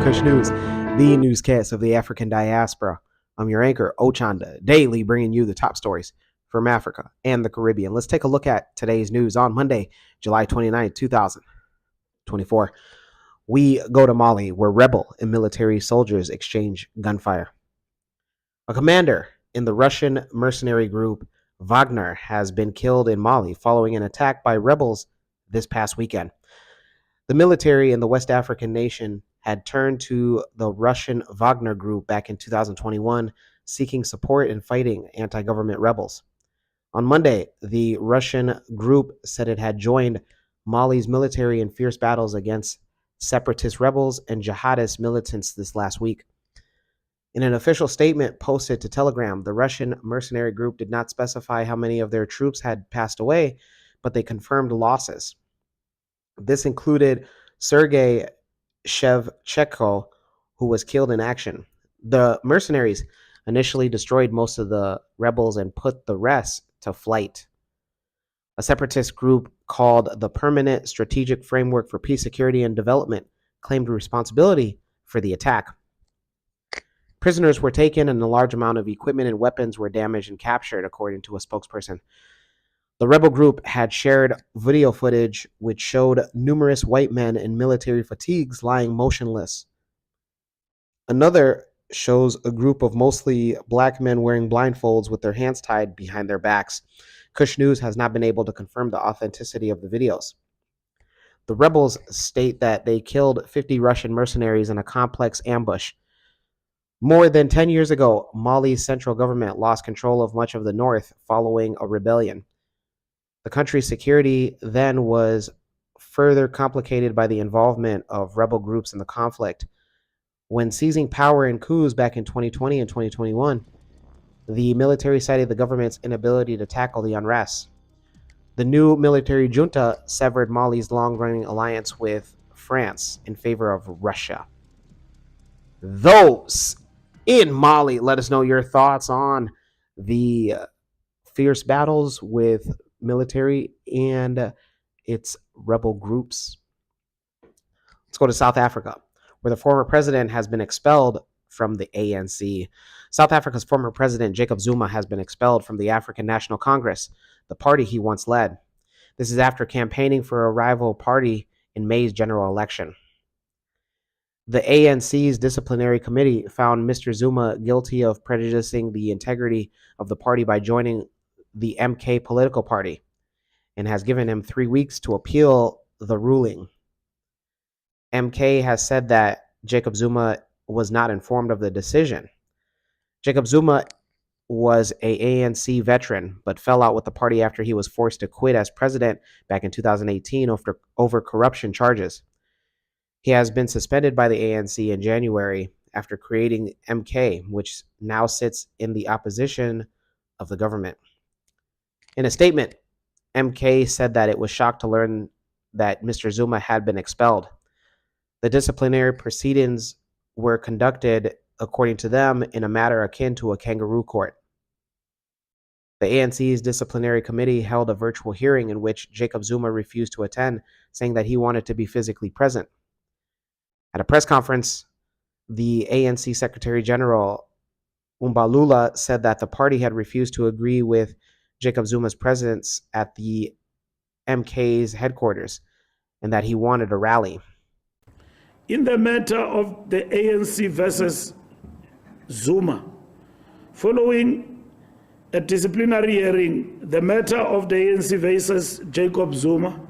Kush News, the newscast of the African diaspora. I'm your anchor, Ochanda, daily bringing you the top stories from Africa and the Caribbean. Let's take a look at today's news on Monday, July 29, 2024. We go to Mali, where rebel and military soldiers exchange gunfire. A commander in the Russian mercenary group Wagner has been killed in Mali following an attack by rebels this past weekend. The military in the West African nation had turned to the Russian Wagner group back in 2021, seeking support in fighting anti-government rebels. On Monday, the Russian group said it had joined Mali's military in fierce battles against separatist rebels and jihadist militants this last week. In an official statement posted to Telegram, the Russian mercenary group did not specify how many of their troops had passed away, but they confirmed losses. This included Sergei Shevchenko, who was killed in action. The mercenaries initially destroyed most of the rebels and put the rest to flight. A separatist group called the Permanent Strategic Framework for Peace, Security, and Development claimed responsibility for the attack. Prisoners were taken and a large amount of equipment and weapons were damaged and captured, according to a spokesperson. The rebel group had shared video footage which showed numerous white men in military fatigues lying motionless. Another shows a group of mostly black men wearing blindfolds with their hands tied behind their backs. Kush News has not been able to confirm the authenticity of the videos. The rebels state that they killed 50 Russian mercenaries in a complex ambush. More than 10 years ago, Mali's central government lost control of much of the north following a rebellion. The country's security then was further complicated by the involvement of rebel groups in the conflict. When seizing power in coups back in 2020 and 2021, the military cited the government's inability to tackle the unrest. The new military junta severed Mali's long-running alliance with France in favor of Russia. Those in Mali, let us know your thoughts on the fierce battles with military and its rebel groups. Let's go to South Africa, where the former president has been expelled from the ANC. South Africa's former president, Jacob Zuma, has been expelled from the African National Congress, the party he once led. This is after campaigning for a rival party in May's general election. The ANC's disciplinary committee found Mr. Zuma guilty of prejudicing the integrity of the party by joining the MK political party and has given him 3 weeks to appeal the ruling. MK has said that Jacob Zuma was not informed of the decision. Jacob Zuma was an ANC veteran, but fell out with the party after he was forced to quit as president back in 2018 over corruption charges. He has been suspended by the ANC in January after creating MK, which now sits in the opposition of the government. In a statement, MK said that it was shocked to learn that Mr. Zuma had been expelled. The disciplinary proceedings were conducted, according to them, in a matter akin to a kangaroo court. The ANC's disciplinary committee held a virtual hearing in which Jacob Zuma refused to attend, saying that he wanted to be physically present. At a press conference, the ANC Secretary General Umbalula said that the party had refused to agree with Jacob Zuma's presence at the MK's headquarters and that he wanted a rally. In the matter of the ANC versus Zuma, following a disciplinary hearing, the matter of the ANC versus Jacob Zuma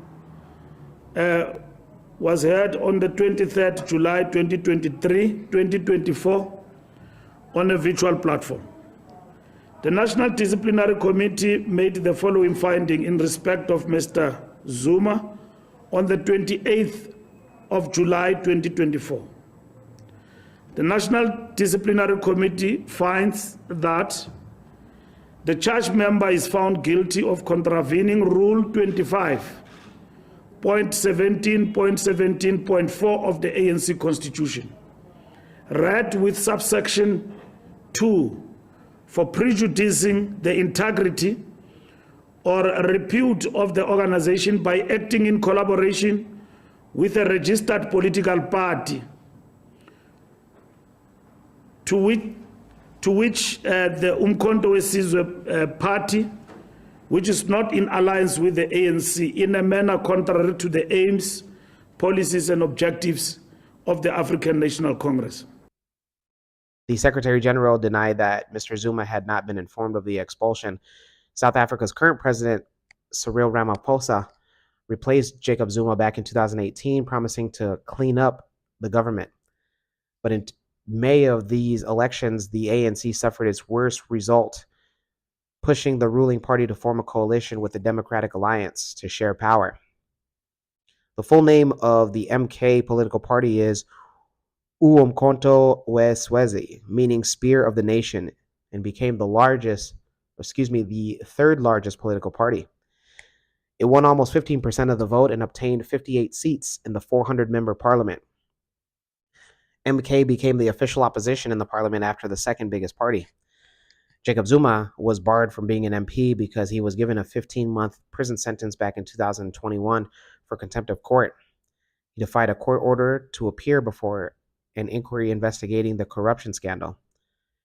was heard on the 23rd July 2024 on a virtual platform. The National Disciplinary Committee made the following finding in respect of Mr. Zuma on the 28th of July 2024. The National Disciplinary Committee finds that the charged member is found guilty of contravening Rule 25.17.17.4 of the ANC Constitution, read with subsection 2, for prejudicing the integrity or repute of the organization by acting in collaboration with a registered political party to which the Umkhonto weSizwe party, which is not in alliance with the ANC, in a manner contrary to the aims, policies, and objectives of the African National Congress. The Secretary General denied that Mr. Zuma had not been informed of the expulsion. South Africa's current president, Cyril Ramaphosa, replaced Jacob Zuma back in 2018, promising to clean up the government. But in May of these elections, the ANC suffered its worst result, pushing the ruling party to form a coalition with the Democratic Alliance to share power. The full name of the MK political party is Umkhonto weSizwe, meaning Spear of the Nation, and became the third largest political party. It won almost 15% of the vote and obtained 58 seats in the 400-member parliament. MK became the official opposition in the parliament after the second biggest party. Jacob Zuma was barred from being an MP because he was given a 15-month prison sentence back in 2021 for contempt of court. He defied a court order to appear before an inquiry investigating the corruption scandal.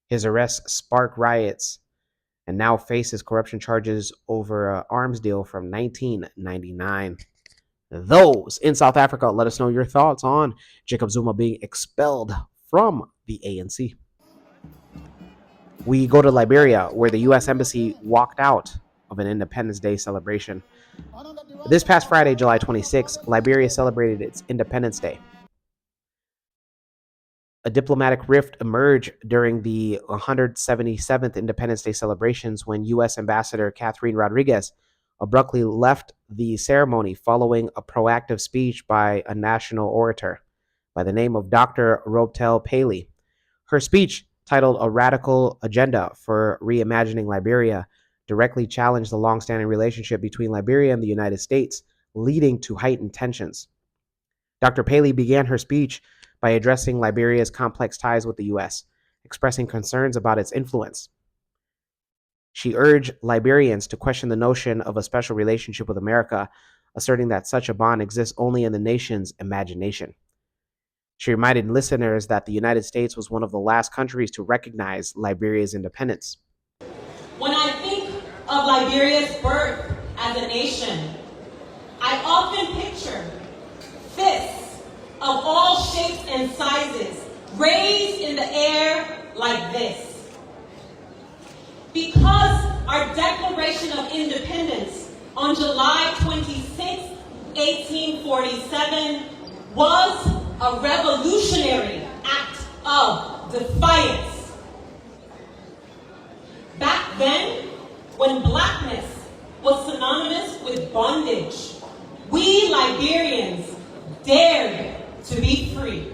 His arrest sparked riots and now faces corruption charges over an arms deal from 1999. Those in South Africa, let us know your thoughts on Jacob Zuma being expelled from the ANC. We go to Liberia, where the U.S. Embassy walked out of an Independence Day celebration. This past Friday, July 26, Liberia celebrated its Independence Day. A diplomatic rift emerged during the 177th Independence Day celebrations when U.S. Ambassador Catherine Rodriguez abruptly left the ceremony following a proactive speech by a national orator by the name of Dr. Robtel Paley. Her speech, titled A Radical Agenda for Reimagining Liberia, directly challenged the long-standing relationship between Liberia and the United States, leading to heightened tensions. Dr. Paley began her speech by addressing Liberia's complex ties with the U.S., expressing concerns about its influence. She urged Liberians to question the notion of a special relationship with America, asserting that such a bond exists only in the nation's imagination. She reminded listeners that the United States was one of the last countries to recognize Liberia's independence. When I think of Liberia's birth as a nation, I often picture fists of all shapes and sizes raised in the air like this. Because our Declaration of Independence on July 26, 1847 was a revolutionary act of defiance. Back then, when blackness was synonymous with bondage, we Liberians dared to be free.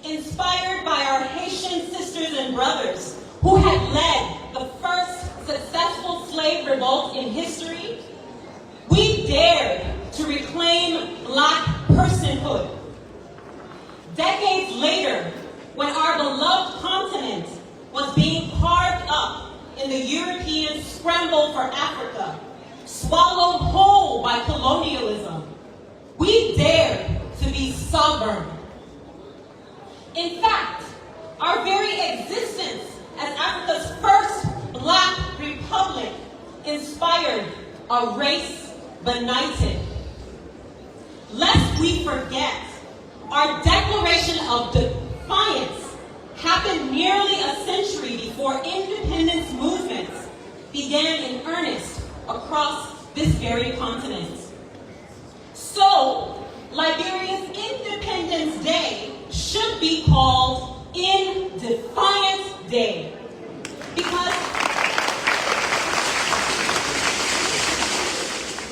Inspired by our Haitian sisters and brothers who had led the first successful slave revolt in history, we dared to reclaim Black personhood. Decades later, when our beloved continent was being carved up in the European scramble for Africa, swallowed whole by colonialism, we dared to be sovereign. In fact, our very existence as Africa's first Black republic inspired a race benighted. Lest we forget, our Declaration of Defiance happened nearly a century before independence movements began in earnest across this very continent. So, Liberia's Independence Day should be called In Defiance Day, because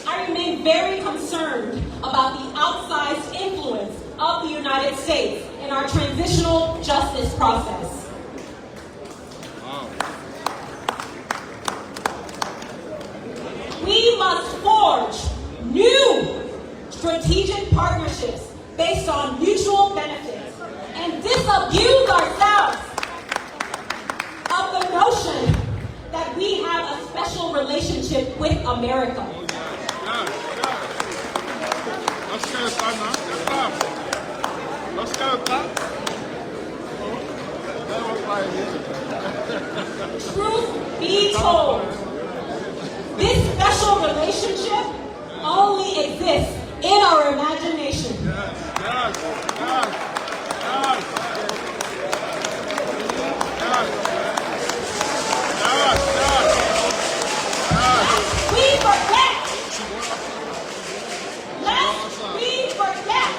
I remain very concerned about the outsized influence of the United States in our transitional justice process. We must forge new strategic partnerships based on mutual benefits and disabuse ourselves of the notion that we have a special relationship with America. Truth be told, this special relationship only exists in our imagination. We forget. Lest we forget.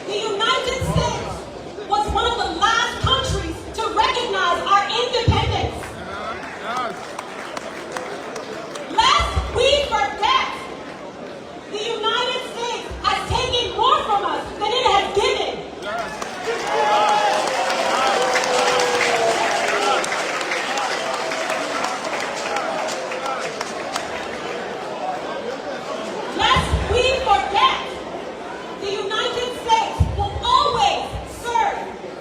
The United States was one of the last countries to recognize our independence. Lest we forget. The United States has taken more from us than it has given. Lest we forget, the United States will always serve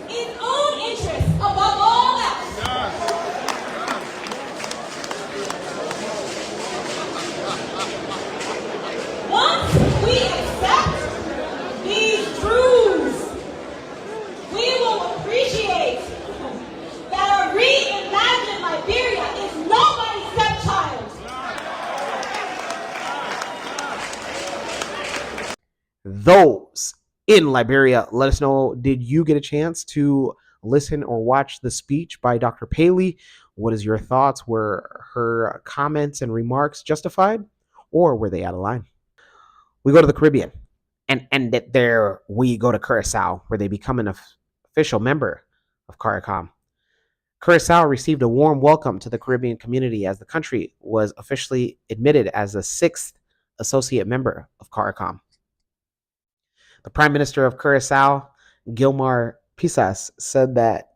its own interests above all else. Once we accept these truths, we will appreciate that a reimagined Liberia is nobody's stepchild. Those in Liberia, let us know, did you get a chance to listen or watch the speech by Dr. Paley? What is your thoughts? Were her comments and remarks justified, or were they out of line? We go to the Caribbean, and there we go to Curacao, where they become an official member of CARICOM. Curacao received a warm welcome to the Caribbean community as the country was officially admitted as the 6th associate member of CARICOM. The Prime Minister of Curacao, Gilmar Pisas, said that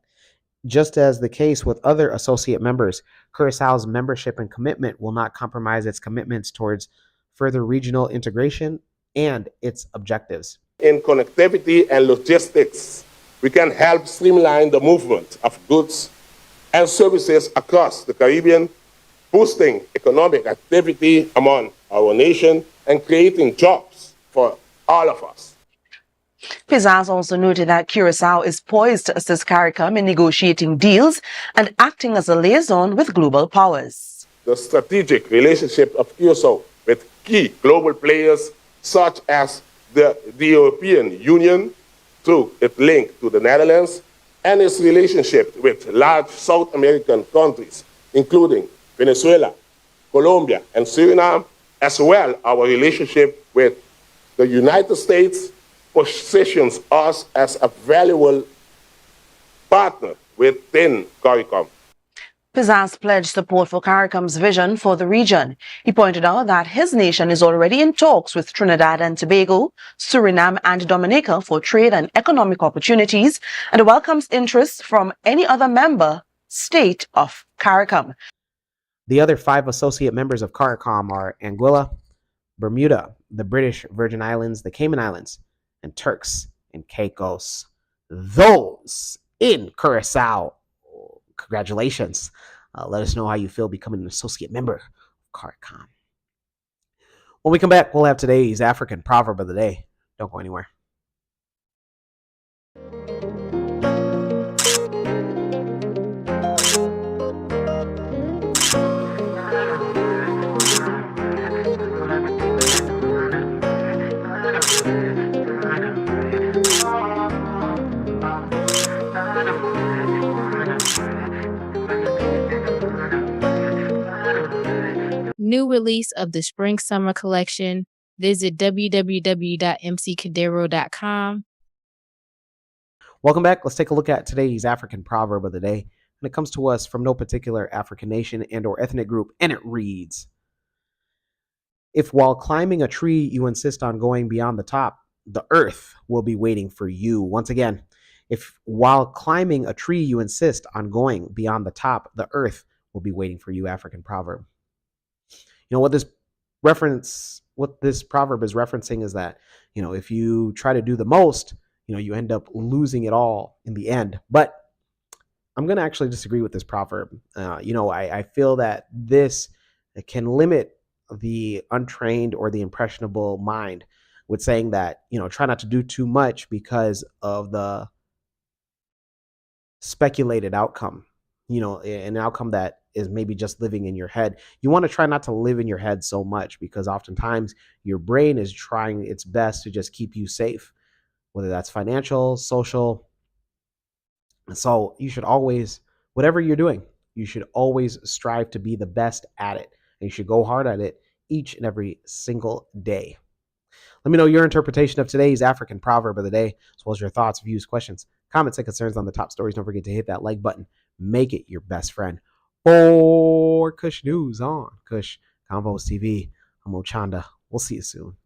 just as the case with other associate members, Curaçao's membership and commitment will not compromise its commitments towards further regional integration and its objectives. In connectivity and logistics, we can help streamline the movement of goods and services across the Caribbean, boosting economic activity among our nation and creating jobs for all of us. Pisas also noted that Curacao is poised to assist CARICOM in negotiating deals and acting as a liaison with global powers. The strategic relationship of Curacao with key global players such as the European Union through its link to the Netherlands and its relationship with large South American countries, including Venezuela, Colombia, and Suriname, as well our relationship with the United States, positions us as a valuable partner within CARICOM. Pisas pledged support for CARICOM's vision for the region. He pointed out that his nation is already in talks with Trinidad and Tobago, Suriname, and Dominica for trade and economic opportunities, and welcomes interest from any other member state of CARICOM. The other 5 associate members of CARICOM are Anguilla, Bermuda, the British Virgin Islands, the Cayman Islands, and Turks and Caicos. Those in Curacao, congratulations. Let us know how you feel becoming an associate member of CARICOM. When we come back, we'll have today's African proverb of the day. Don't go anywhere. New release of the Spring Summer Collection. Visit www.mccadero.com. Welcome back. Let's take a look at today's African proverb of the day. And it comes to us from no particular African nation and or ethnic group, and it reads, if while climbing a tree you insist on going beyond the top, the earth will be waiting for you. Once again, if while climbing a tree you insist on going beyond the top, the earth will be waiting for you. African proverb. You know what this proverb is referencing is that, if you try to do the most, you end up losing it all in the end. But I'm going to actually disagree with this proverb. I feel that this can limit the untrained or the impressionable mind with saying that, try not to do too much because of the speculated outcome, an outcome that is maybe just living in your head. You want to try not to live in your head so much, because oftentimes your brain is trying its best to just keep you safe, whether that's financial, social. And so you should always, whatever you're doing, you should always strive to be the best at it. And you should go hard at it each and every single day. Let me know your interpretation of today's African proverb of the day, as well as your thoughts, views, questions, comments, and concerns on the top stories. Don't forget to hit that like button. Make it your best friend. For Kush News on Kush Convos TV, I'm Ochanda. We'll see you soon.